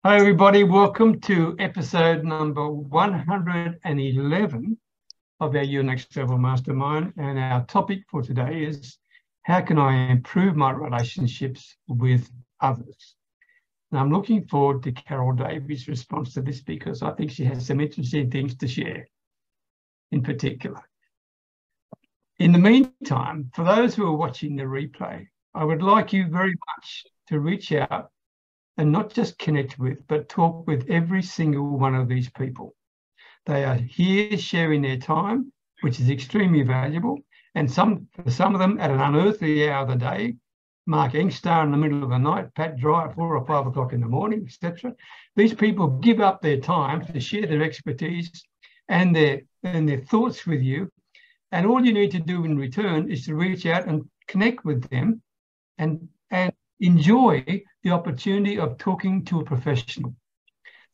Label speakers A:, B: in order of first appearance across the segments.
A: Hi, everybody. Welcome to episode number 111 of our Your Next Level Mastermind. And our topic for today is, how can I improve my relationships with others? And I'm looking forward to Carol Davies' response to this because I think she has some interesting things to share in particular. In the meantime, for those who are watching the replay, I would like you very much to reach out and not just connect with, but talk with every single one of these people. They are here sharing their time, which is extremely valuable. And for some of them at an unearthly hour of the day, Mark Engstar in the middle of the night, Pat Dry at 4 or 5 o'clock in the morning, etc. These people give up their time to share their expertise and their thoughts with you. And all you need to do in return is to reach out and connect with them and enjoy the opportunity of talking to a professional.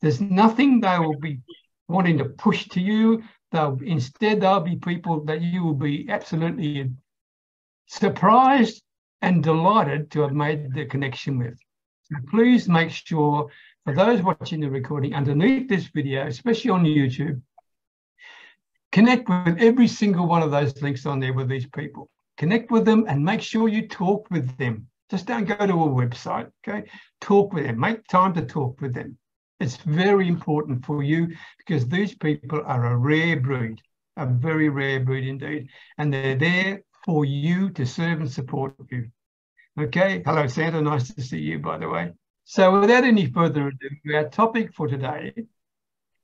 A: There's nothing they will be wanting to push to you. Instead, they'll be people that you will be absolutely surprised and delighted to have made the connection with. So please make sure, for those watching the recording, underneath this video, especially on YouTube, connect with every single one of those links on there with these people. Connect with them and make sure you talk with them. Just don't go to a website, okay? Talk with them. Make time to talk with them. It's very important for you because these people are a rare breed, a very rare breed indeed, and they're there for you to serve and support you. Okay? Hello, Santa. Nice to see you, by the way. So without any further ado, our topic for today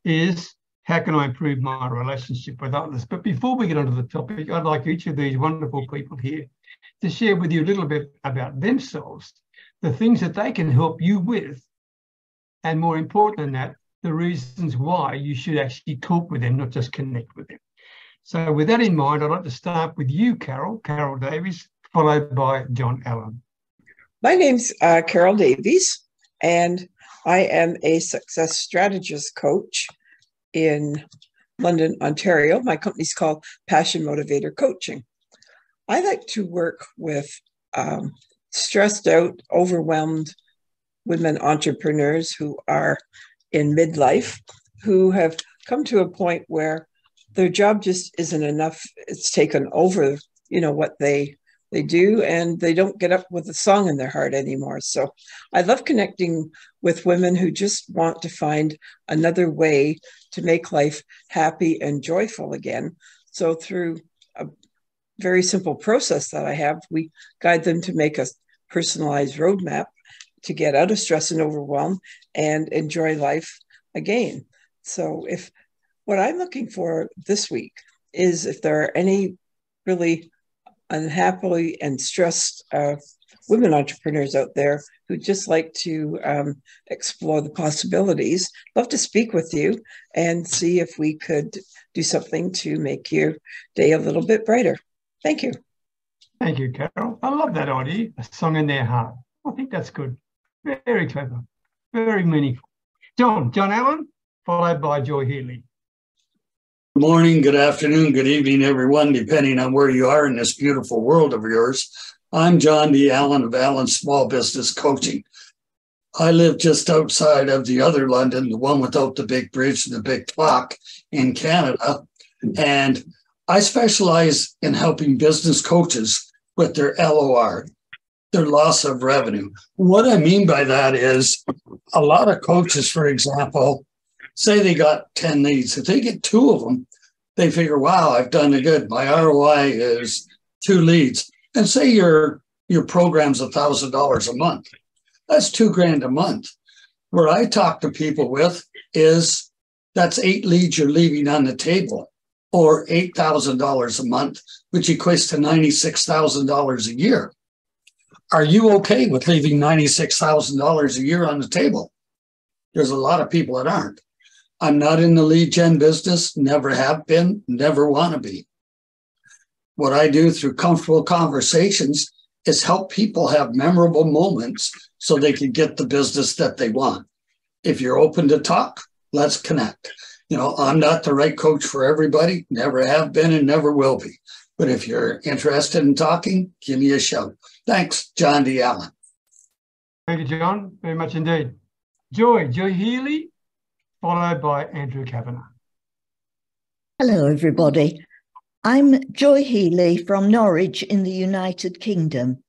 A: is, how can I improve my relationship with others? But before we get onto the topic, I'd like each of these wonderful people here to share with you a little bit about themselves, the things that they can help you with, and more important than that, the reasons why you should actually talk with them, not just connect with them. So with that in mind, I'd like to start with you, Carol Davies, followed by John Allen.
B: My name's Carol Davies, and I am a success strategist coach in London, Ontario. My company's called Passion Motivator Coaching. I like to work with stressed out, overwhelmed women entrepreneurs who are in midlife, who have come to a point where their job just isn't enough. It's taken over, what they do, and they don't get up with a song in their heart anymore. So I love connecting with women who just want to find another way to make life happy and joyful again. So through a very simple process that I have, we guide them to make a personalized roadmap to get out of stress and overwhelm and enjoy life again. So what I'm looking for this week is if there are any really unhappily and stressed women entrepreneurs out there who just like to explore the possibilities, love to speak with you and see if we could do something to make your day a little bit brighter. Thank you.
A: Thank you, Carol. I love that idea, a song in their heart. I think that's good. Very clever, very meaningful. John Allen, followed by Joy Healy.
C: Good morning, good afternoon, good evening, everyone, depending on where you are in this beautiful world of yours. I'm John D. Allen of Allen Small Business Coaching. I live just outside of the other London, the one without the big bridge and the big clock in Canada. And I specialize in helping business coaches with their LOR, their loss of revenue. What I mean by that is a lot of coaches, for example, say they got 10 leads. If they get 2 of them, they figure, wow, I've done it good. My ROI is 2 leads. And say your program's $1,000 a month. That's $2,000 a month. Where I talk to people with is that's 8 leads you're leaving on the table, or $8,000 a month, which equates to $96,000 a year. Are you okay with leaving $96,000 a year on the table? There's a lot of people that aren't. I'm not in the lead gen business, never have been, never want to be. What I do through comfortable conversations is help people have memorable moments so they can get the business that they want. If you're open to talk, let's connect. I'm not the right coach for everybody, never have been and never will be. But if you're interested in talking, give me a shout. Thanks, John D. Allen.
A: Thank you, John, very much indeed. Joy Healy, followed by Andrew Kavanagh.
D: Hello, everybody. I'm Joy Healy from Norwich in the United Kingdom.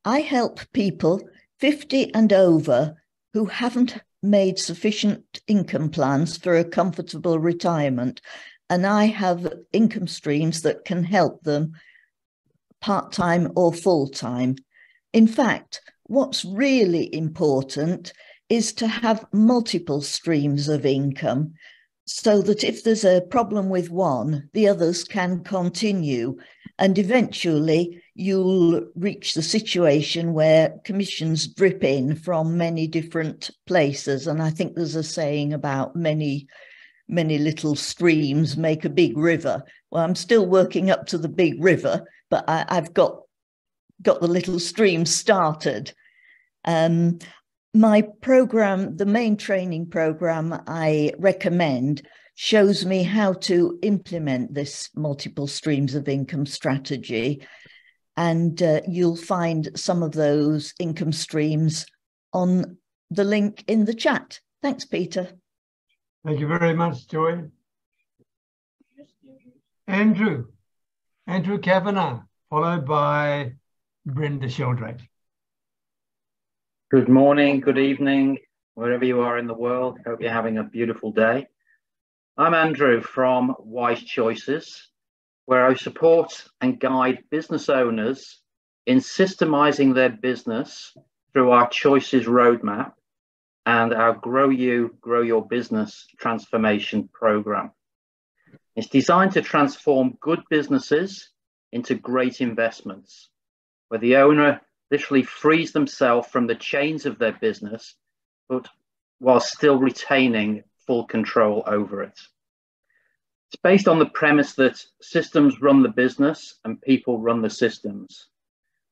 D: I help people 50 and over who haven't made sufficient income plans for a comfortable retirement, and I have income streams that can help them part-time or full-time. In fact, what's really important is to have multiple streams of income so that if there's a problem with one, the others can continue. And eventually you'll reach the situation where commissions drip in from many different places. And I think there's a saying about many little streams make a big river. Well, I'm still working up to the big river, but I've got the little streams started. My program, the main training program I recommend, shows me how to implement this multiple streams of income strategy. And you'll find some of those income streams on the link in the chat. Thanks, Peter.
A: Thank you very much, Joy. Andrew Kavanagh, followed by Brenda Sheldrake.
E: Good morning, good evening, wherever you are in the world. Hope you're having a beautiful day. I'm Andrew from Wise Choices, where I support and guide business owners in systemizing their business through our Choices Roadmap and our Grow You, Grow Your Business transformation program. It's designed to transform good businesses into great investments, where the owner literally frees themselves from the chains of their business, but while still retaining full control over it. It's based on the premise that systems run the business and people run the systems.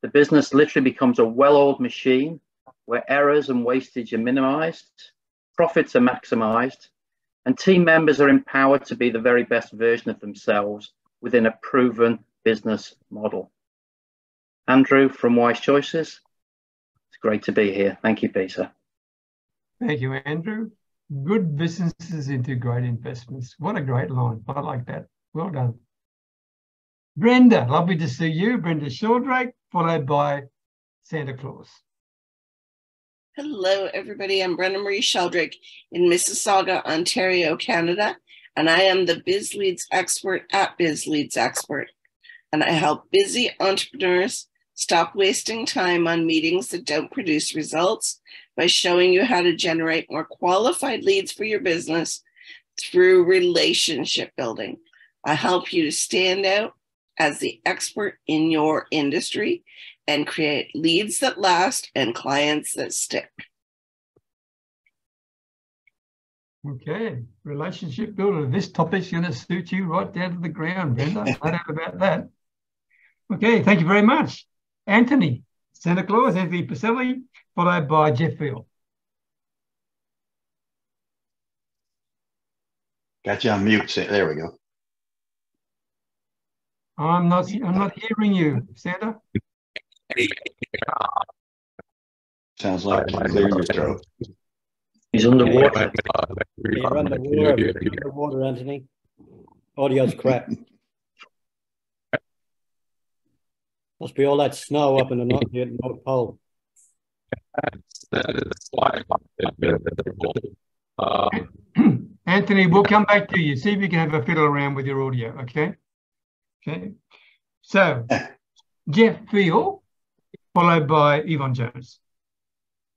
E: The business literally becomes a well-oiled machine where errors and wastage are minimized, profits are maximized, and team members are empowered to be the very best version of themselves within a proven business model. Andrew from Wise Choices, it's great to be here. Thank you, Peter.
A: Thank you, Andrew. Good businesses into great investments. What a great line. I like that. Well done. Brenda, lovely to see you. Brenda Sheldrake, followed by Santa Claus.
F: Hello, everybody. I'm Brenda Marie Sheldrake in Mississauga, Ontario, Canada, and I am the Biz Leads expert at Biz Leads Expert. And I help busy entrepreneurs stop wasting time on meetings that don't produce results by showing you how to generate more qualified leads for your business through relationship building. I help you to stand out as the expert in your industry and create leads that last and clients that stick.
A: Okay, relationship builder. This topic's going to suit you right down to the ground, Brenda. No doubt about that. Okay, thank you very much. Anthony Pacelli, followed by Jeff Field.
G: Got you on mute. There we go.
A: I'm not hearing you, Santa.
G: Sounds like you're clearing your throat.
E: He's underwater.
H: You're underwater, Anthony. Audio's crap. Must be all that snow up in the North Pole.
A: Anthony, we'll come back to you. See if you can have a fiddle around with your audio, okay? Okay. So, Jeff Field, followed by Yvonne Jones.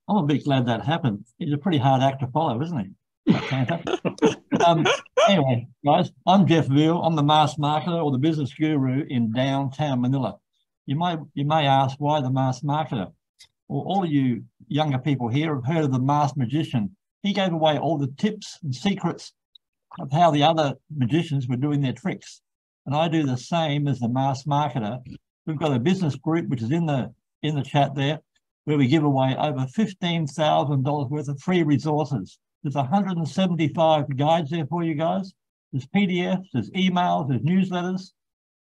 I: I'm a bit glad that happened. He's a pretty hard act to follow, isn't he? Anyway, guys, I'm Jeff Veal. I'm the mass marketer or the business guru in downtown Manila. You may ask, why the mass marketer? Well, all of you younger people here have heard of the mass magician. He gave away all the tips and secrets of how the other magicians were doing their tricks. And I do the same as the mass marketer. We've got a business group, which is in the chat there, where we give away over $15,000 worth of free resources. There's 175 guides there for you guys. There's PDFs, there's emails, there's newsletters.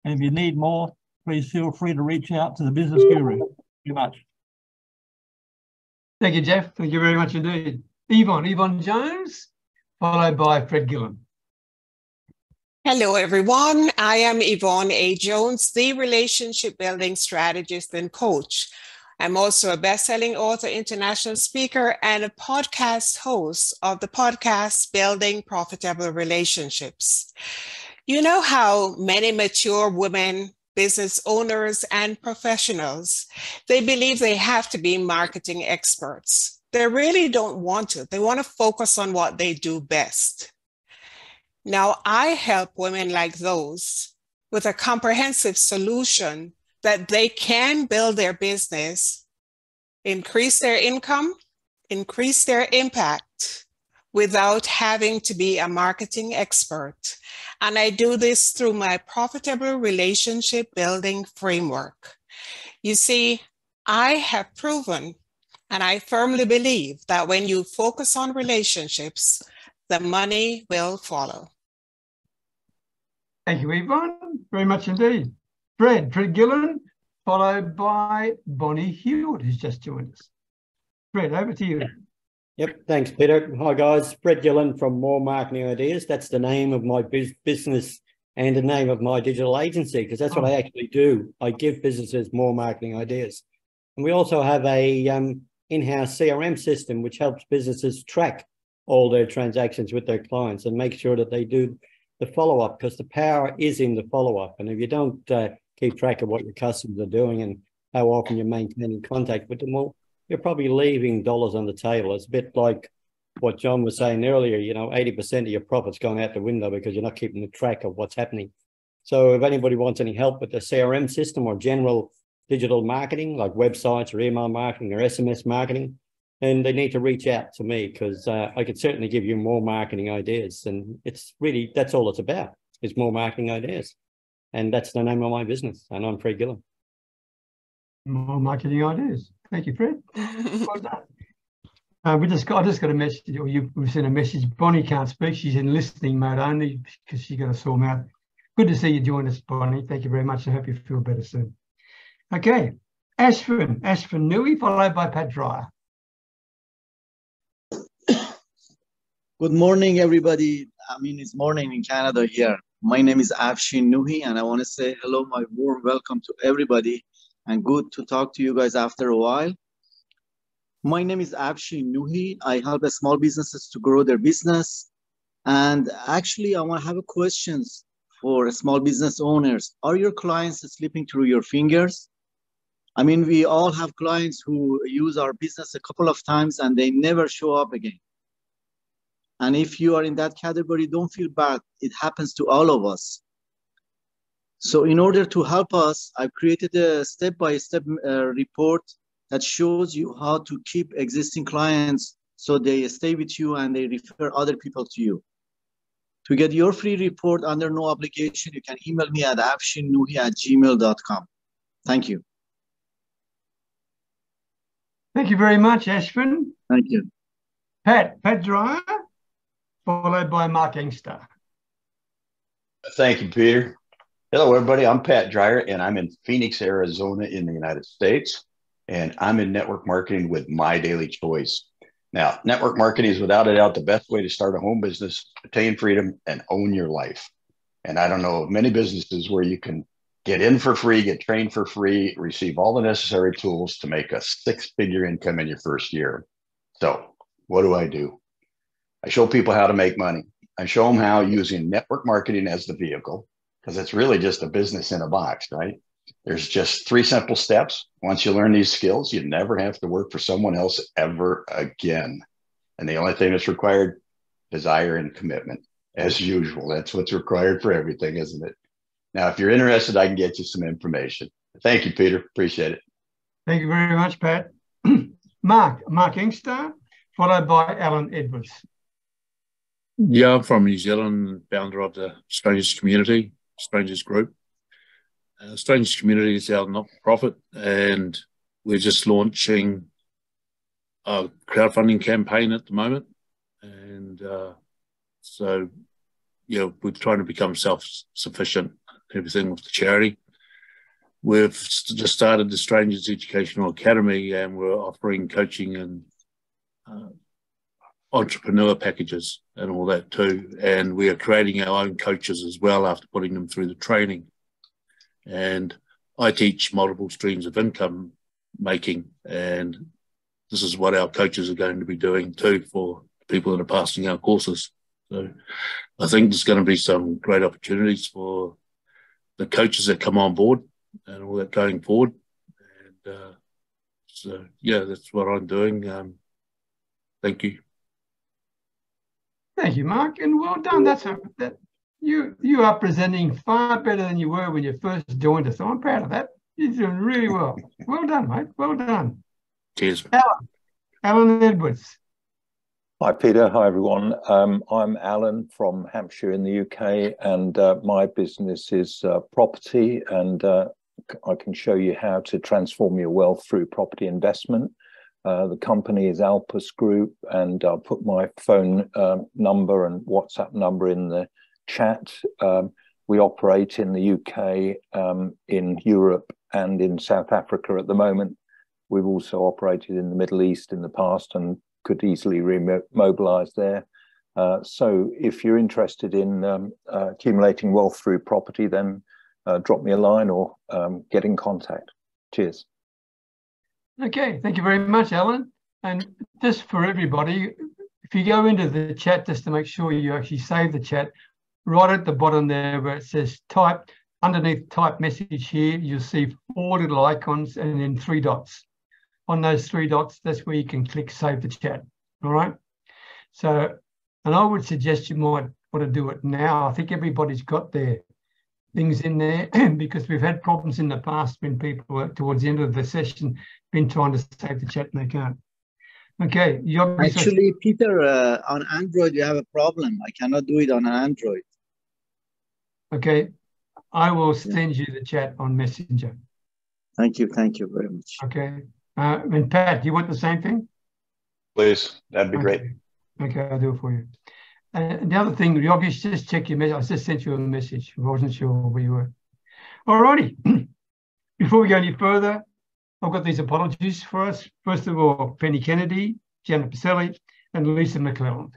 I: And if you need more, please feel free to reach out to the business guru. Thank you much.
A: Thank you, Jeff. Thank you very much indeed. Yvonne Jones, followed by Fred Gillen.
J: Hello, everyone. I am Yvonne A. Jones, the relationship building strategist and coach. I'm also a best-selling author, international speaker, and a podcast host of the podcast Building Profitable Relationships. You know how many mature women, business owners, and professionals, they believe they have to be marketing experts. They really don't want to. They want to focus on what they do best. Now, I help women like those with a comprehensive solution that they can build their business, increase their income, increase their impact without having to be a marketing expert. And I do this through my profitable relationship building framework. You see, I have proven, and I firmly believe that when you focus on relationships, the money will follow.
A: Thank you, Yvonne, very much indeed. Fred Gillen, followed by Bonnie Hewitt, who's just joined us. Fred, over to you.
H: Yep, thanks, Peter. Hi, guys. Fred Gillen from More Marketing Ideas. That's the name of my business and the name of my digital agency, because that's what I actually do. I give businesses more marketing ideas. And we also have a in-house CRM system, which helps businesses track all their transactions with their clients and make sure that they do the follow-up, because the power is in the follow-up. And if you don't keep track of what your customers are doing and how often you're maintaining contact with them, well, you're probably leaving dollars on the table. It's a bit like what John was saying earlier, 80% of your profit's gone out the window because you're not keeping the track of what's happening. So if anybody wants any help with the CRM system or general digital marketing, like websites or email marketing or SMS marketing, and they need to reach out to me, because I could certainly give you more marketing ideas. And it's really, that's all it's about, is more marketing ideas. And that's the name of my business. And I'm Fred Gillen.
A: More marketing ideas. Thank you, Fred. Well done. I just got a message, or we've sent a message. Bonnie can't speak. She's in listening mode only because she got a sore mouth. Good to see you join us, Bonnie. Thank you very much. I hope you feel better soon. Okay. Ashvin Nui, followed by Pat Dreyer.
K: Good morning, everybody. I mean, it's morning in Canada here. My name is Afshin Nuhi, and I want to say hello, my warm welcome to everybody, and good to talk to you guys after a while. My name is Afshin Nuhi. I help small businesses to grow their business. And actually, I want to have questions for small business owners. Are your clients slipping through your fingers? I mean, we all have clients who use our business a couple of times and they never show up again. And if you are in that category, don't feel bad. It happens to all of us. So in order to help us, I've created a step-by-step report that shows you how to keep existing clients so they stay with you and they refer other people to you. To get your free report under no obligation, you can email me at afshinnuhi@gmail.com. Thank you.
A: Thank you very much, Ashvin.
K: Thank you.
A: Pat Dreyer, followed by Mark Engster.
G: Thank you, Peter. Hello, everybody. I'm Pat Dreyer, and I'm in Phoenix, Arizona in the United States. And I'm in network marketing with My Daily Choice. Now, network marketing is without a doubt the best way to start a home business, attain freedom, and own your life. And I don't know of many businesses where you can get in for free, get trained for free, receive all the necessary tools to make a six-figure income in your first year. So what do? I show people how to make money. I show them how using network marketing as the vehicle, because it's really just a business in a box, right? There's just 3 simple steps. Once you learn these skills, you never have to work for someone else ever again. And the only thing that's required, desire and commitment, as usual. That's what's required for everything, isn't it? Now, if you're interested, I can get you some information. Thank you, Peter. Appreciate it.
A: Thank you very much, Pat. Mark Engster, followed by Alan Edwards.
L: Yeah, I'm from New Zealand, founder of the Strangers Community, Strangers Group. Strangers Community is our not-for-profit, and we're just launching a crowdfunding campaign at the moment. And so, yeah, we're trying to become self-sufficient, everything with the charity. We've just started the Strangers Educational Academy, and we're offering coaching and entrepreneur packages and all that too. And we are creating our own coaches as well after putting them through the training. And I teach multiple streams of income making, and this is what our coaches are going to be doing too for people that are passing our courses. So I think there's going to be some great opportunities for the coaches that come on board and all that going forward. And so, yeah, that's what I'm doing. Thank you.
A: Thank you, Mark, and well done. You are presenting far better than you were when you first joined us. So I'm proud of that. You're doing really well. Well done, mate. Well done.
L: Cheers.
A: Alan Edwards.
M: Hi, Peter. Hi, everyone. I'm Alan from Hampshire in the UK, and my business is property, and I can show you how to transform your wealth through property investment. The company is Alpus Group, and I'll put my phone number and WhatsApp number in the chat. We operate in the UK, in Europe, and in South Africa at the moment. We've also operated in the Middle East in the past and could easily remobilize there. So if you're interested in accumulating wealth through property, then drop me a line or get in contact. Cheers.
A: Okay, thank you very much, Alan. And just for everybody, if you go into the chat, just to make sure you actually save the chat, right at the bottom there where it says type, underneath type message here, you'll see 4 little icons and then 3 dots. On those 3 dots, that's where you can click save the chat, all right? So, and I would suggest you might want to do it now. I think everybody's got their things in there because we've had problems in the past when people are towards the end of the session been trying to save the chat and they can't. Okay.
K: Actually, Peter, on Android, you have a problem. I cannot do it on Android.
A: Okay. I will send you the chat on Messenger.
K: Thank you. Thank you very much.
A: Okay. And Pat, do you want the same thing?
G: Please, that'd be great.
A: Okay, I'll do it for you. The other thing, Yogesh, just check your message. I just sent you a message. I wasn't sure where you were. All righty. Before we go any further, I've got these apologies for us. First of all, Penny Kennedy, Janet Pacelli, and Lisa McClelland.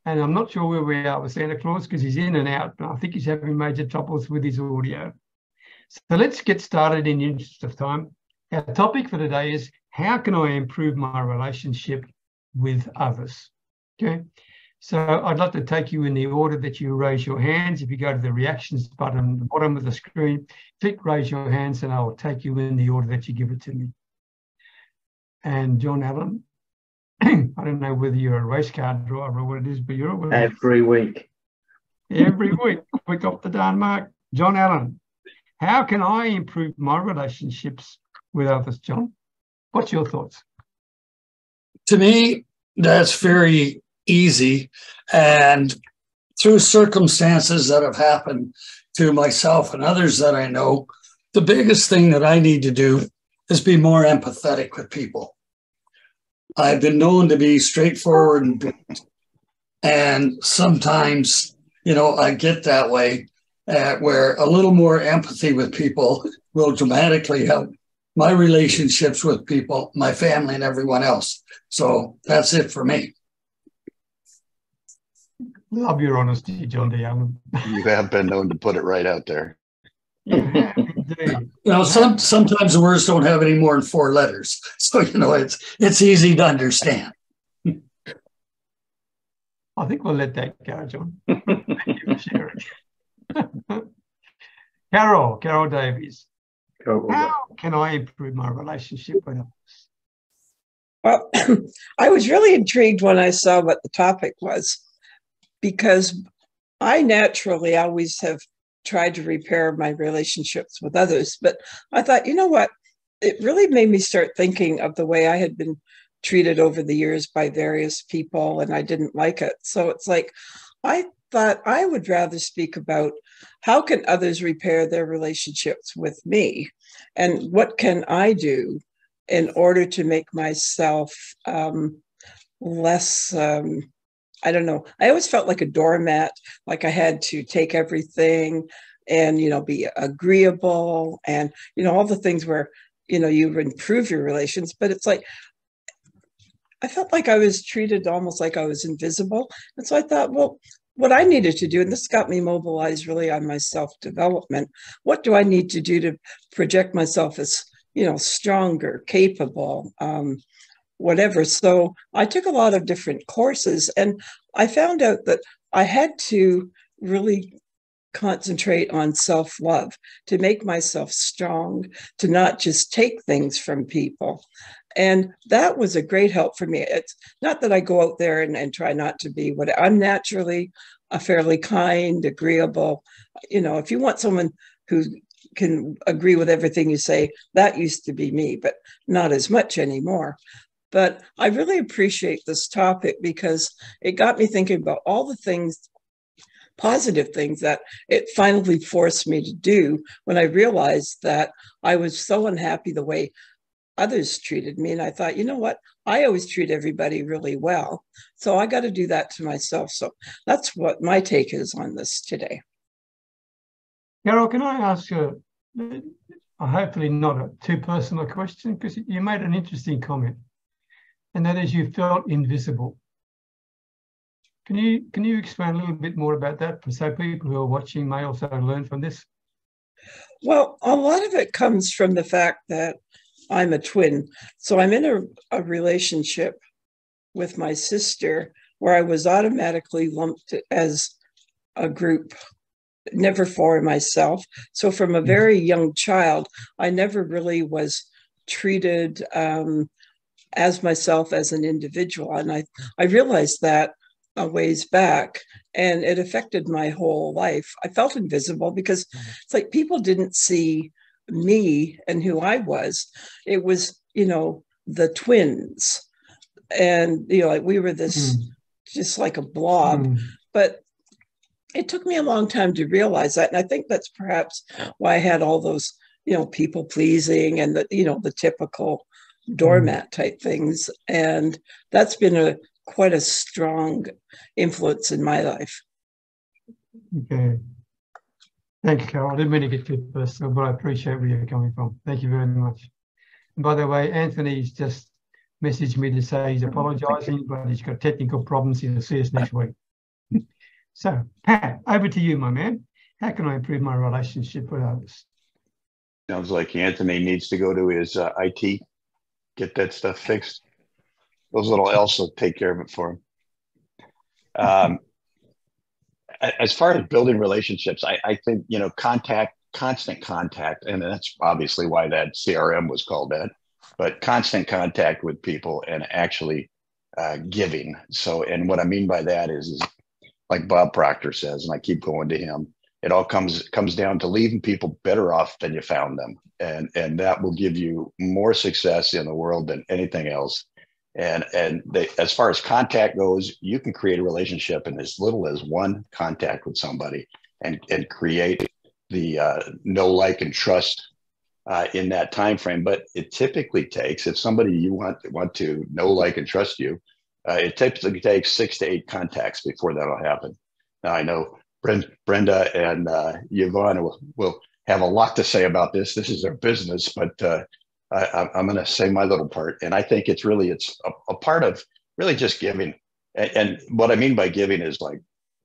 A: And I'm not sure where we are with Santa Claus because he's in and out, but I think he's having major troubles with his audio. So let's get started in the interest of time. Our topic for today is, how can I improve my relationship with others? Okay. So I'd like to take you in the order that you raise your hands. If you go to the reactions button at the bottom of the screen, click raise your hands and I'll take you in the order that you give it to me. And John Allen, I don't know whether you're a race car driver or what it is, but you're always...
E: Every week.
A: Every week. Quick off the darn mark. John Allen, how can I improve my relationships with others, John? What's your thoughts?
C: To me, that's very easy. And through circumstances that have happened to myself and others that I know, the biggest thing that I need to do is be more empathetic with people. I've been known to be straightforward and blunt, and sometimes, you know, I get that way where a little more empathy with people will dramatically help my relationships with people, my family, and everyone else. So that's it for me.
A: Love your honesty, John D. Allen.
G: You have been known to put it right out there.
A: Yeah, indeed.
C: You know, sometimes the words don't have any more than 4 letters. So, you know, it's easy to understand.
A: I think we'll let that go, John. Thank you for sharing. Carol Davies. How can I improve my relationship with others?
B: Well, I was really intrigued when I saw what the topic was, because I naturally always have tried to repair my relationships with others. But I thought, you know what? It really made me start thinking of the way I had been treated over the years by various people, and I didn't like it. So it's like, I thought I would rather speak about how can others repair their relationships with me, and what can I do in order to make myself less, I don't know. I always felt like a doormat, like I had to take everything and, you know, be agreeable and, you know, all the things where, you know, you improve your relations. But it's like, I felt like I was treated almost like I was invisible. And so I thought, well, what I needed to do, and this got me mobilized really on my self-development, what do I need to do to project myself as, stronger, capable, whatever. So I took a lot of different courses, and I found out that I had to really concentrate on self-love to make myself strong, to not just take things from people. And that was a great help for me. It's not that I go out there and try not to be what I'm naturally a fairly kind, agreeable. If you want someone who can agree with everything you say, that used to be me, but not as much anymore. But I really appreciate this topic because it got me thinking about all the things, positive things that it finally forced me to do when I realized that I was so unhappy the way others treated me. And I thought, you know what? I always treat everybody really well. So I got to do that to myself. So that's what my take is on this today.
A: Carol, can I ask you, hopefully not a too personal question, because you made an interesting comment, and that is you felt invisible. Can you explain a little bit more about that so people who are watching may also learn from this?
B: Well, a lot of it comes from the fact that I'm a twin. So I'm in a relationship with my sister where I was automatically lumped as a group, never for myself. So from a very young child, I never really was treated as myself as an individual. And I realized that a ways back, and it affected my whole life. I felt invisible because it's like people didn't see me and who I was. It was, the twins. And, like we were this just like a blob. But it took me a long time to realize that. And I think that's perhaps why I had all those, people pleasing and the typical doormat type things. And that's been quite a strong influence in my life.
A: Okay. Thank you, Carol. I didn't mean to get too personal, but I appreciate where you're coming from. Thank you very much. And by the way, Anthony's just messaged me to say he's apologising, but he's got technical problems. He'll see us next week. So, Pat, over to you, my man. How can I improve my relationship with others?
G: Sounds like Anthony needs to go to his IT, get that stuff fixed. Those little elves will take care of it for him. As far as building relationships, I think, constant contact, and that's obviously why that CRM was called that, but constant contact with people and actually giving. So, and what I mean by that is like Bob Proctor says, and I keep going to him, it all comes down to leaving people better off than you found them. And that will give you more success in the world than anything else. And as far as contact goes, you can create a relationship in as little as one contact with somebody and create the know, like, and trust in that time frame. But it typically takes, if somebody you want to know, like, and trust you, it typically takes 6 to 8 contacts before that'll happen. Now, I know Brenda and Yvonne will have a lot to say about this. This is their business, but I'm going to say my little part. And I think it's a part of really just giving. And what I mean by giving is like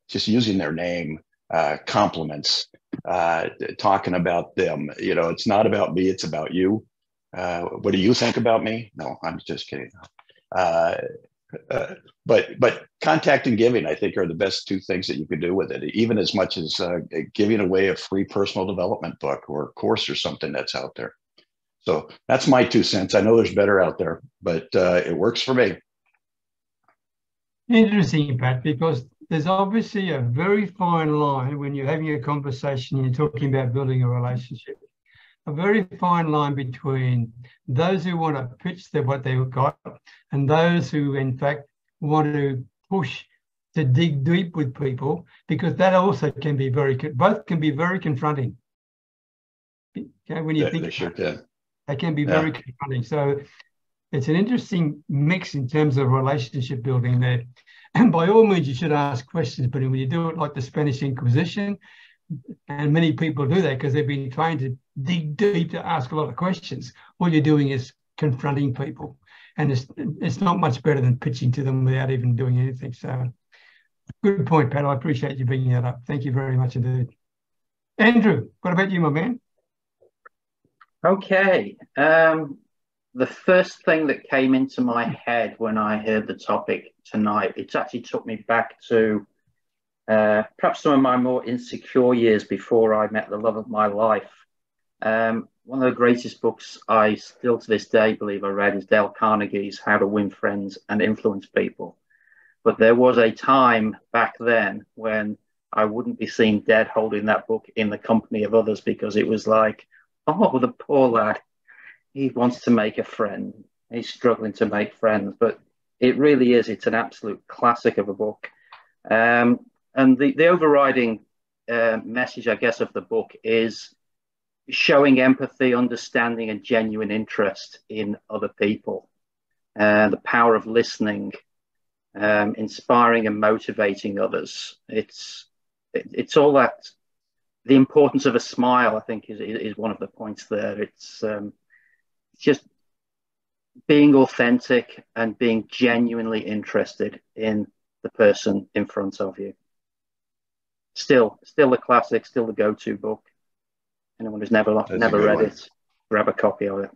G: just using their name, compliments, talking about them. It's not about me, it's about you. What do you think about me? No, I'm just kidding. But contact and giving, I think, are the best 2 things that you could do with it, even as much as giving away a free personal development book or course or something that's out there. So that's my 2 cents. I know there's better out there, but it works for me.
A: Interesting, Pat, because there's obviously a very fine line when you're having a conversation and you're talking about building a relationship. A very fine line between those who want to pitch what they've got and those who, in fact, want to push to dig deep with people, because that also can be both can be very confronting. Okay, when you think
G: they sure can.
A: They can be very confronting. So it's an interesting mix in terms of relationship building there. And by all means, you should ask questions, but when you do it like the Spanish Inquisition, and many people do that because they've been trained to dig deep to ask a lot of questions, what you're doing is confronting people. And it's not much better than pitching to them without even doing anything. So good point, Pat. I appreciate you bringing that up. Thank you very much indeed. Andrew, what about you, my man?
E: Okay. The first thing that came into my head when I heard the topic tonight, it actually took me back to perhaps some of my more insecure years before I met the love of my life. One of the greatest books I still to this day believe I read is Dale Carnegie's How to Win Friends and Influence People. But there was a time back then when I wouldn't be seen dead holding that book in the company of others, because it was like, oh, the poor lad, he wants to make a friend. He's struggling to make friends. But it really is, it's an absolute classic of a book. And the overriding message, I guess, of the book is showing empathy, understanding, and genuine interest in other people. The power of listening, inspiring and motivating others. It's all that. The importance of a smile, I think, is one of the points there. It's just being authentic and being genuinely interested in the person in front of you. Still a classic, still the go-to book. Anyone who's never read it, grab a copy of it.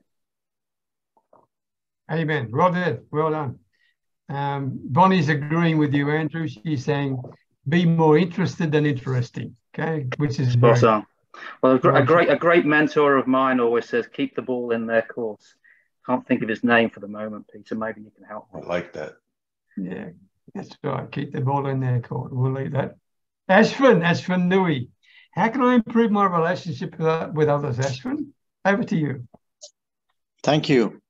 A: Amen. Well done. Bonnie's agreeing with you, Andrew. She's saying, be more interested than interesting. Okay, which is
E: spot on. Well, a great mentor of mine always says, keep the ball in their court. Can't think of his name for the moment, Peter. Maybe you can help me.
G: I like that.
A: Yeah, that's right. Keep the ball in their court. We'll leave that. Ashwin Nui, how can I improve my relationship with others? Ashwin, over to you.
K: Thank you.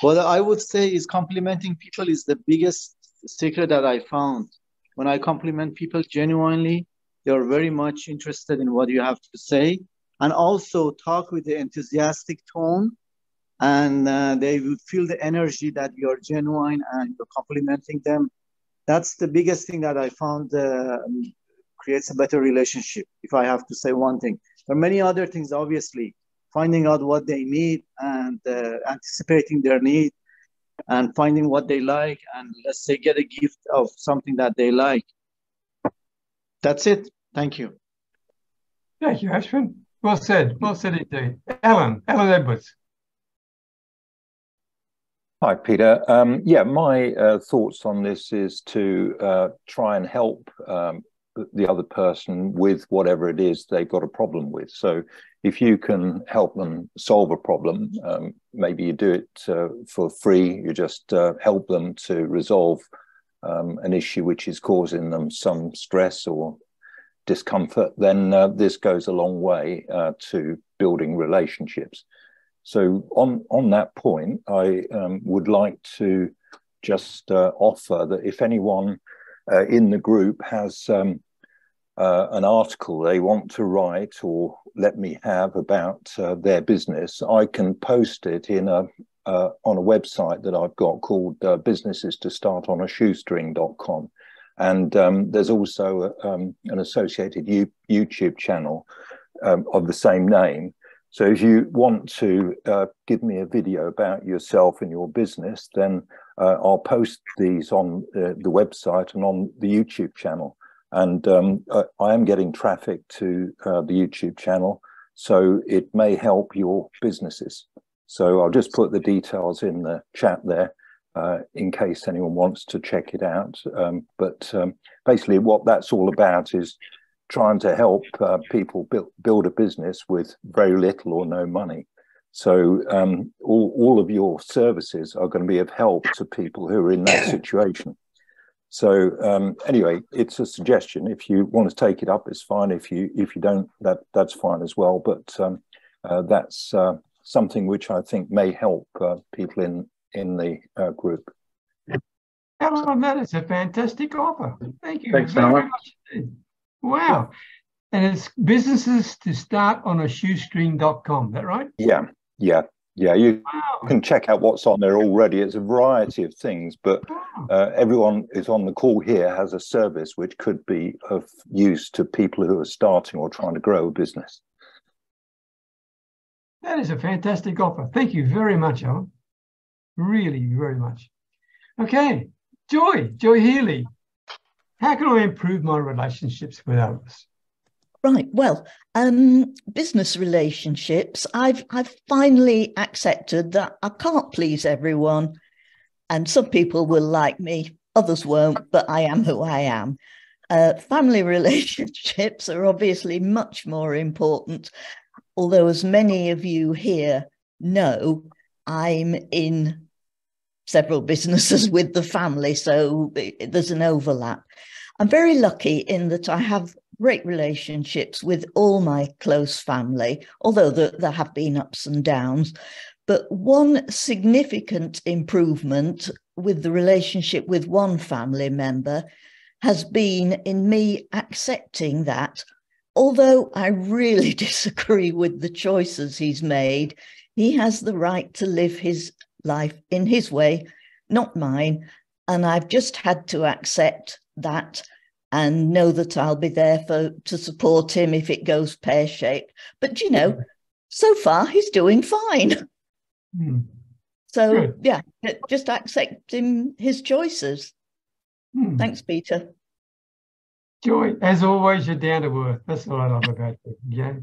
K: What I would say is complimenting people is the biggest secret that I found. When I compliment people genuinely, they're very much interested in what you have to say, and also talk with the enthusiastic tone, and they will feel the energy that you're genuine and you're complimenting them. That's the biggest thing that I found creates a better relationship, if I have to say one thing. There are many other things, obviously, finding out what they need and anticipating their need and finding what they like, and let's say get a gift of something that they like. That's it. Thank you.
A: Thank you, Ashwin. Well said. Well said indeed. Alan Edwards.
M: Hi, Peter. Yeah, my thoughts on this is to try and help the other person with whatever it is they've got a problem with. So if you can help them solve a problem, maybe you do it for free, you just help them to resolve an issue which is causing them some stress or discomfort, then this goes a long way to building relationships. So on that point, I would like to just offer that if anyone in the group has an article they want to write or let me have about their business, I can post it in on a website that I've got called businessestostartonashoestring.com. And there's also an associated YouTube channel of the same name. So if you want to give me a video about yourself and your business, then I'll post these on the website and on the YouTube channel. And I am getting traffic to the YouTube channel, so it may help your businesses. So I'll just put the details in the chat there in case anyone wants to check it out. But basically what that's all about is trying to help people build a business with very little or no money. So all of your services are going to be of help to people who are in that situation. So anyway, it's a suggestion. If you want to take it up, it's fine. If you don't, that's fine as well. But that's something which I think may help people in the group.
A: Alan, that is a fantastic offer. Thank you.
E: Thanks,
A: very
E: Alan.
A: much. Wow. And it's businesses to start on a shoestring.com, is that right?
M: Yeah. You can check out what's on there already. It's a variety of things, but everyone who's on the call here has a service which could be of use to people who are starting or trying to grow a business.
A: That is a fantastic offer. Thank you very much, Alan. really very much. Okay, Joy Healy, how can I improve my relationships with others?
D: Right. Well, business relationships, I've finally accepted that I can't please everyone, and some people will like me, others won't, but I am who I am. Family relationships are obviously much more important, although as many of you here know, I'm in several businesses with the family, so there's an overlap. I'm very lucky in that I have great relationships with all my close family, although there have been ups and downs. But one significant improvement with the relationship with one family member has been in me accepting that, although I really disagree with the choices he's made, he has the right to live his life in his way, not mine. And I've just had to accept that and know that I'll be there to support him if it goes pear-shaped. But, you know, so far he's doing fine. So, good. Yeah, just accepting his choices. Thanks, Peter.
A: Joy, as always, you're down to earth. That's what I love about you. Yeah.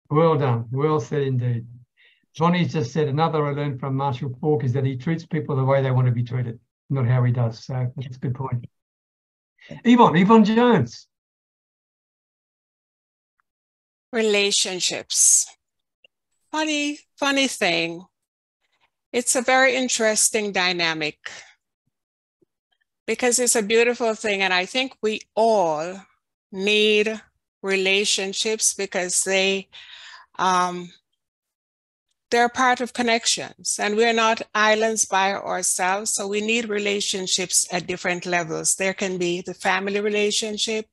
A: Well done. Well said indeed. Johnny's just said another I learned from Marshall Falk is that he treats people the way they want to be treated, not how he does. So that's a good point. Yvonne Jones.
J: Relationships. Funny thing. It's a very interesting dynamic because it's a beautiful thing. And I think we all need relationships because they're part of connections, and we're not islands by ourselves. So we need relationships at different levels. There can be the family relationship,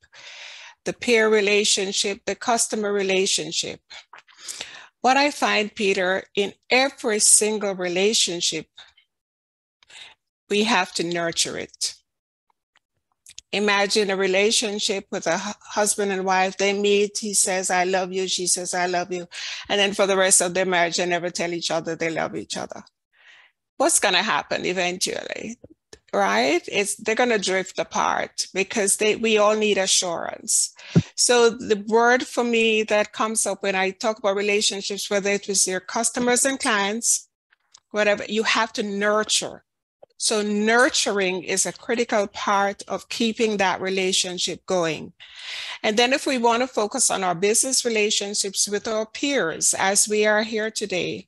J: the peer relationship, the customer relationship. What I find, Peter, in every single relationship, we have to nurture it. Imagine a relationship with a husband and wife. They meet, he says, I love you. She says, I love you. And then for the rest of their marriage, they never tell each other they love each other. What's going to happen eventually, right? They're going to drift apart because we all need assurance. So the word for me that comes up when I talk about relationships, whether it was your customers and clients, whatever, you have to nurture. So nurturing is a critical part of keeping that relationship going. And then if we want to focus on our business relationships with our peers, as we are here today,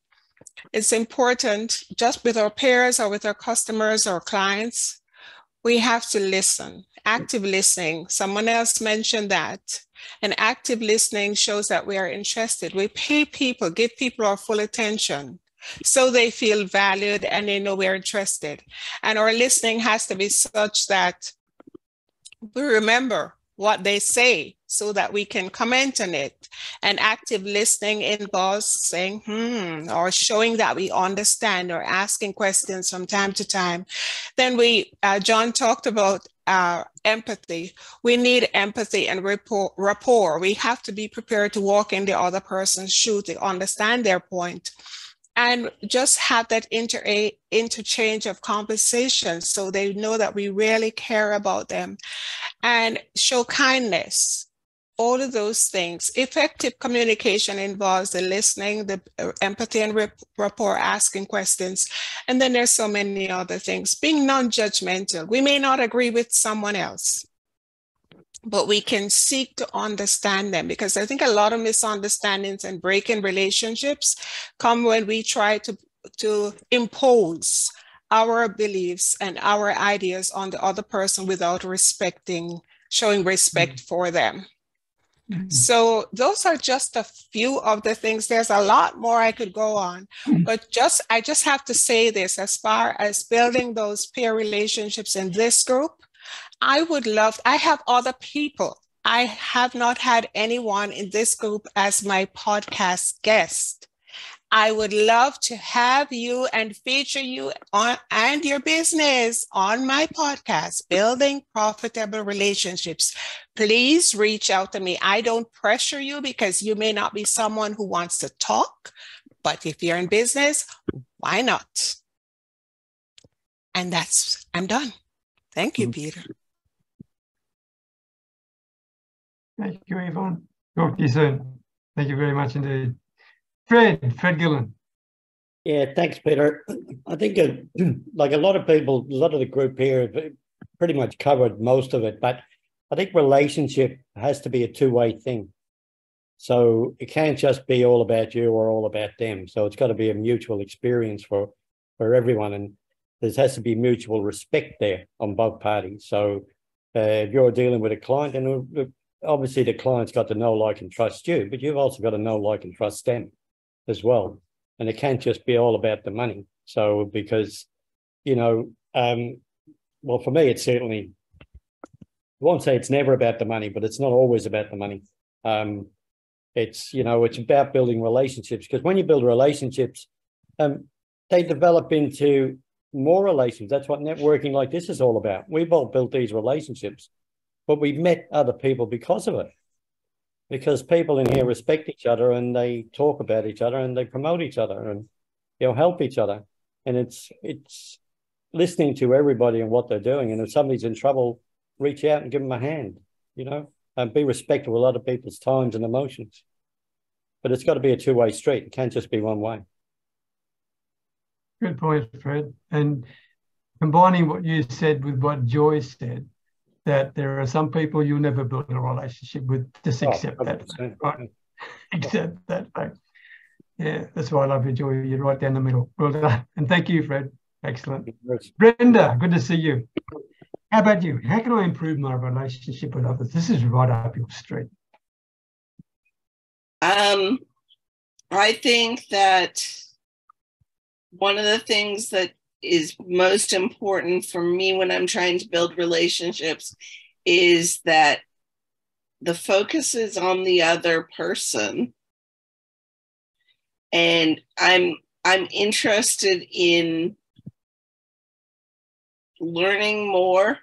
J: it's important just with our peers or with our customers or clients, we have to listen. Active listening, someone else mentioned that. And active listening shows that we are interested. We pay people, give people our full attention, so they feel valued and they know we're interested. And our listening has to be such that we remember what they say so that we can comment on it. And active listening involves saying, or showing that we understand or asking questions from time to time. Then John talked about empathy. We need empathy and rapport. We have to be prepared to walk in the other person's shoes to understand their point. And just have that interchange of conversations so they know that we really care about them, and show kindness. All of those things. Effective communication involves the listening, the empathy and rapport, asking questions. And then there's so many other things. Being non-judgmental. We may not agree with someone else, but we can seek to understand them, because I think a lot of misunderstandings and break-in relationships come when we try to impose our beliefs and our ideas on the other person without showing respect for them. So those are just a few of the things. There's a lot more I could go on, but I just have to say this, as far as building those peer relationships in this group, I have other people. I have not had anyone in this group as my podcast guest. I would love to have you and feature you and your business on my podcast, Building Profitable Relationships. Please reach out to me. I don't pressure you because you may not be someone who wants to talk, but if you're in business, why not? And I'm done. Thank you, Peter.
A: Thank you, Yvonne. Talk to you soon. Thank you very much indeed. Fred Gillen.
H: Yeah, thanks, Peter. I think like a lot of people, a lot of the group here have pretty much covered most of it, but I think relationship has to be a two-way thing. So it can't just be all about you or all about them. So it's got to be a mutual experience for everyone. And there has to be mutual respect there on both parties. So if you're dealing with a client, and obviously the client's got to know, like, and trust you, but you've also got to know, like, and trust them as well. And it can't just be all about the money. So because, you know, well, for me, it's certainly, I won't say it's never about the money, but it's not always about the money. It's, you know, it's about building relationships, because when you build relationships, they develop into more relations. That's what networking like this is all about. We've all built these relationships, but we've met other people because of it. Because people in here respect each other, and they talk about each other, and they promote each other, and, you know, help each other. And it's listening to everybody and what they're doing. And if somebody's in trouble, reach out and give them a hand, you know, and be respectful of other people's times and emotions. But it's got to be a two-way street. It can't just be one way.
A: Good point, Fred. And combining what you said with what Joy said, that there are some people you'll never build a relationship with. Just accept that fact, right? Accept that fact. Yeah, that's why I love you, Joy. You're right down the middle. Well done. And thank you, Fred. Excellent. Brenda, good to see you. How about you? How can I improve my relationship with others? This is right up your street.
F: I think that one of the things that is most important for me when I'm trying to build relationships is that the focus is on the other person. And I'm interested in learning more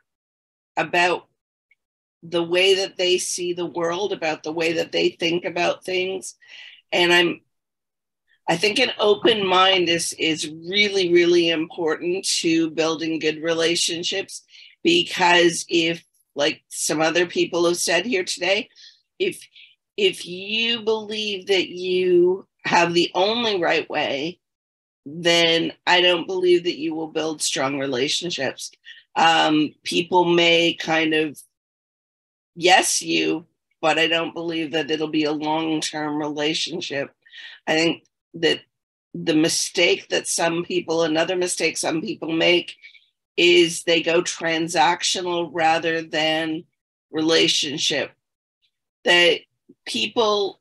F: about the way that they see the world, about the way that they think about things. And I think an open mind is really, really important to building good relationships, because if, like some other people have said here today, if you believe that you have the only right way, then I don't believe that you will build strong relationships. People may kind of yes you, but I don't believe that it'll be a long-term relationship. I think that the mistake that another mistake some people make is they go transactional rather than relationship. That people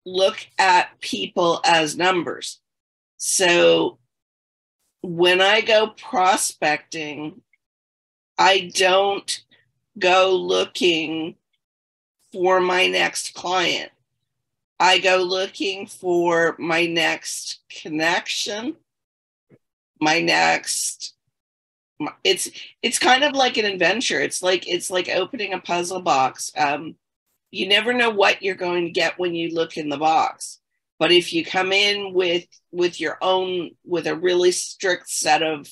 F: look at people as numbers. So when I go prospecting, I don't go looking for my next client. I go looking for my next connection, it's kind of like an adventure. It's like opening a puzzle box. You never know what you're going to get when you look in the box. But if you come in with a really strict set of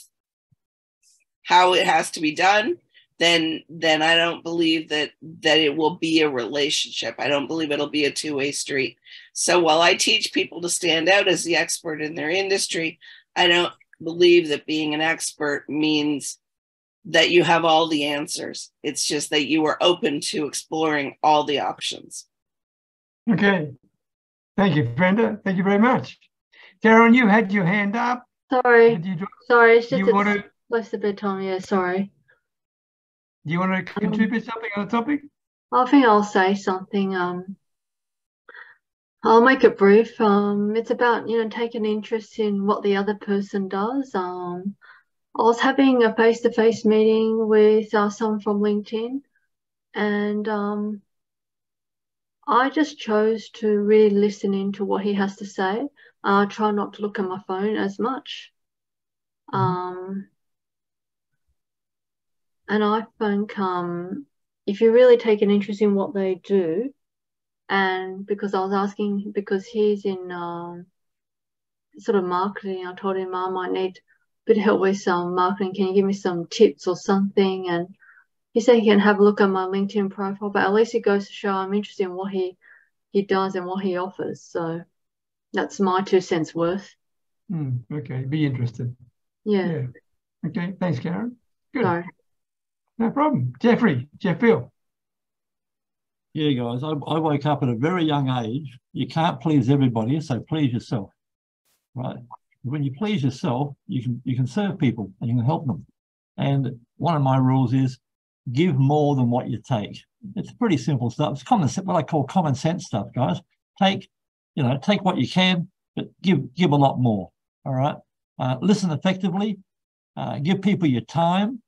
F: how it has to be done, then I don't believe that it will be a relationship. I don't believe it'll be a two-way street. So while I teach people to stand out as the expert in their industry, I don't believe that being an expert means that you have all the answers. It's just that you are open to exploring all the options.
A: Okay. Thank you, Brenda. Thank you very much. Karen, you had your hand up.
N: Sorry. Sorry, it's just close to bedtime. Yeah, sorry.
A: Do you want to contribute something on the topic?
N: I think I'll say something. I'll make it brief. It's about, taking interest in what the other person does. I was having a face-to-face meeting with someone from LinkedIn, and I just chose to really listen into what he has to say. I try not to look at my phone as much. And I think if you really take an interest in what they do, and because I was asking, because he's in sort of marketing, I told him I might need bit of help with some marketing. Can you give me some tips or something? And he said he can have a look at my LinkedIn profile, but at least it goes to show I'm interested in what he does and what he offers. So that's my 2 cents worth.
A: Okay, be interested.
N: Yeah.
A: Okay, thanks, Karen. Good.
N: Sorry.
A: No problem. Jeff Bill.
I: Yeah, guys, I woke up at a very young age. You can't please everybody, so please yourself, right? When you please yourself, you can serve people and you can help them. And one of my rules is give more than what you take. It's pretty simple stuff. It's what I call common sense stuff, guys. Take what you can, but give a lot more. All right. Listen effectively. Give people your time.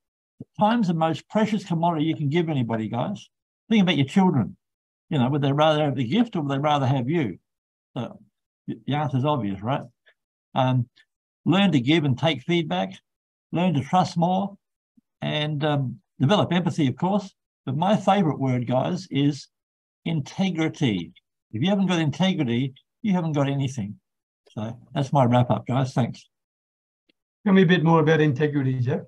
I: Time's the most precious commodity you can give anybody, guys. Think about your children. Would they rather have the gift or would they rather have you? So the answer is obvious, right? Learn to give and take feedback. Learn to trust more, and develop empathy, of course. But my favorite word, guys, is integrity. If you haven't got integrity, you haven't got anything. So that's my wrap up, guys. Thanks.
A: Tell me a bit more about integrity, Jeff.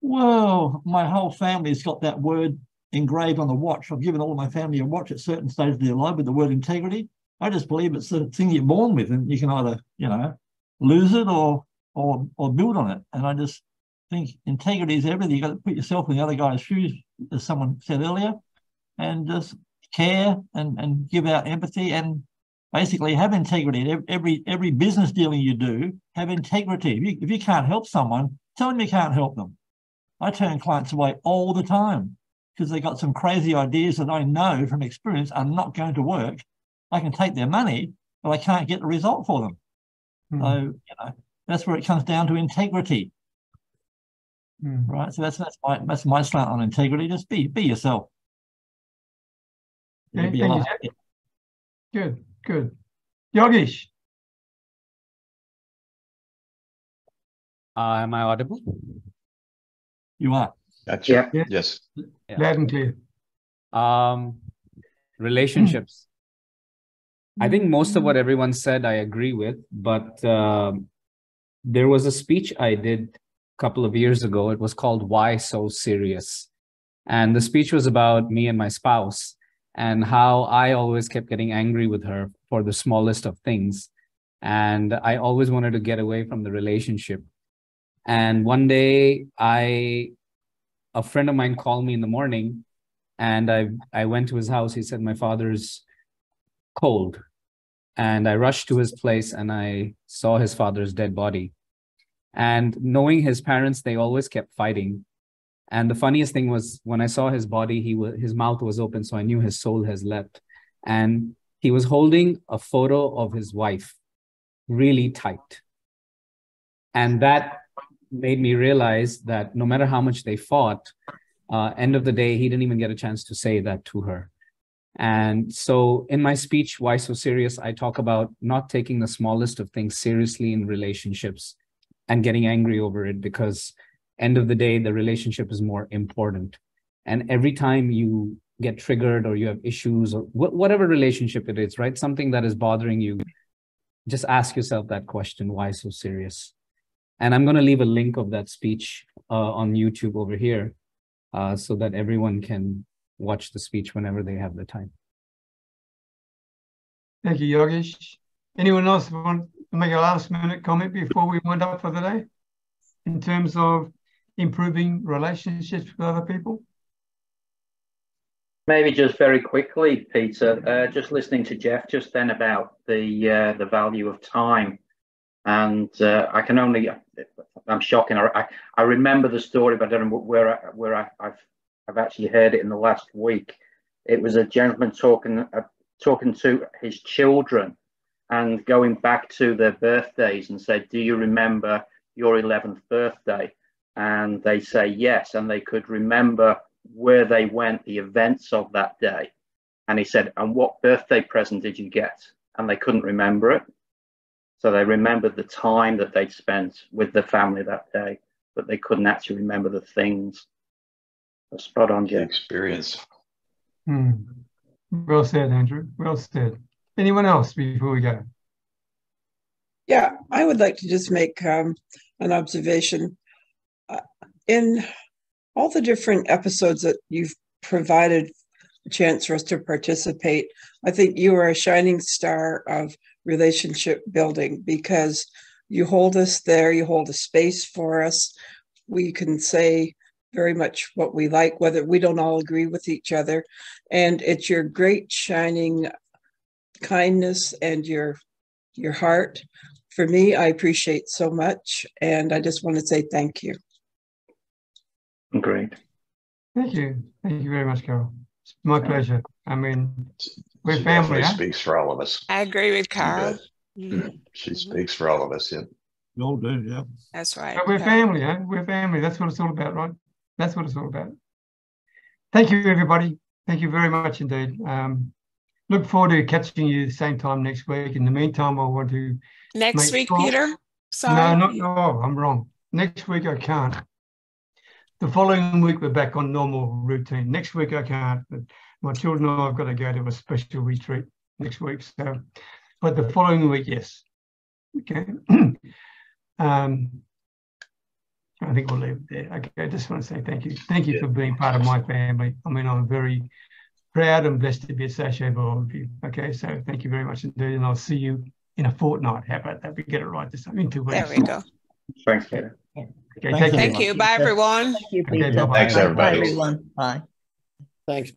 I: Well, my whole family's got that word engraved on the watch. I've given all of my family a watch at certain stages of their life with the word integrity. I just believe it's the thing you're born with, and you can either, lose it or build on it. And I just think integrity is everything. You got to put yourself in the other guy's shoes, as someone said earlier, and just care and give out empathy and basically have integrity. Every business dealing you do, have integrity. If you can't help someone, tell them you can't help them. I turn clients away all the time because they got some crazy ideas that I know from experience are not going to work. I can take their money, but I can't get the result for them. So, that's where it comes down to integrity. Right. So that's my slant on integrity. Just be yourself.
A: Okay, thank you. Good. Yogesh.
O: Am I audible?
I: You are.
G: Gotcha.
A: Yeah.
G: Yes.
O: Yeah.
A: Loud and clear.
O: Relationships. I think most of what everyone said I agree with, but there was a speech I did a couple of years ago. It was called Why So Serious? And the speech was about me and my spouse and how I always kept getting angry with her for the smallest of things. And I always wanted to get away from the relationship. And one day a friend of mine called me in the morning, and I went to his house. He said, my father's cold. And I rushed to his place and I saw his father's dead body. And knowing his parents, they always kept fighting. And the funniest thing was when I saw his body, his mouth was open, so I knew his soul has left. And he was holding a photo of his wife really tight. And that made me realize that no matter how much they fought, end of the day, he didn't even get a chance to say that to her. And so in my speech, Why So Serious, I talk about not taking the smallest of things seriously in relationships and getting angry over it, because end of the day, the relationship is more important. And every time you get triggered or you have issues or whatever relationship it is, right? Something that is bothering you, just ask yourself that question, why so serious? And I'm going to leave a link of that speech on YouTube over here so that everyone can watch the speech whenever they have the time.
A: Thank you, Yogesh. Anyone else want to make a last minute comment before we wind up for the day in terms of improving relationships with other people?
E: Maybe just very quickly, Peter, just listening to Jeff just then about the value of time. And I'm shocking. I remember the story, but I don't know where I've actually heard it in the last week. It was a gentleman talking to his children and going back to their birthdays and said, do you remember your 11th birthday? And they say yes, and they could remember where they went, the events of that day. And he said, and what birthday present did you get? And they couldn't remember it. So they remembered the time that they'd spent with the family that day, but they couldn't actually remember the things. Spot on, Jeff.
G: Experience.
A: Well said, Andrew. Well said. Anyone else before we go?
B: Yeah, I would like to just make an observation. In all the different episodes that you've provided a chance for us to participate, I think you are a shining star of relationship building, because you hold us there, you hold a space for us. We can say very much what we like, whether we don't all agree with each other. And it's your great shining kindness and your heart. For me, I appreciate so much. And I just want to say thank you.
E: Great.
A: Thank you. Thank you very much, Carol. It's my pleasure. I mean, we're
G: She
A: family.
G: definitely speaks for all of us.
J: I agree with Carol.
G: She speaks for all of us. Yeah.
I: You all do, yeah.
J: That's right.
A: But we're family, huh? We're family. That's what it's all about, right? That's what it's all about. Thank you, everybody. Thank you very much indeed. Look forward to catching you the same time next week. In the meantime, I want to
J: Next week,
A: sure...
J: Peter? Sorry.
A: No, I'm wrong. Next week I can't. The following week we're back on normal routine. Next week I can't. But my children and I have got to go to a special retreat next week. So, but the following week, yes. Okay. I think we'll leave it there. Okay, I just want to say thank you. Thank you for being part of my family. I mean, I'm very proud and blessed to be associated with all of you. Okay, so thank you very much indeed, and I'll see you in a fortnight. How about that? We get it right this time, in 2 weeks.
J: There we go.
E: Thanks, Peter.
A: Okay,
J: Thank you. Bye, everyone.
D: Thank you,
A: Okay,
D: Peter.
A: bye-bye.
G: Thanks, everybody.
D: Bye, everyone. Bye.
H: Thanks.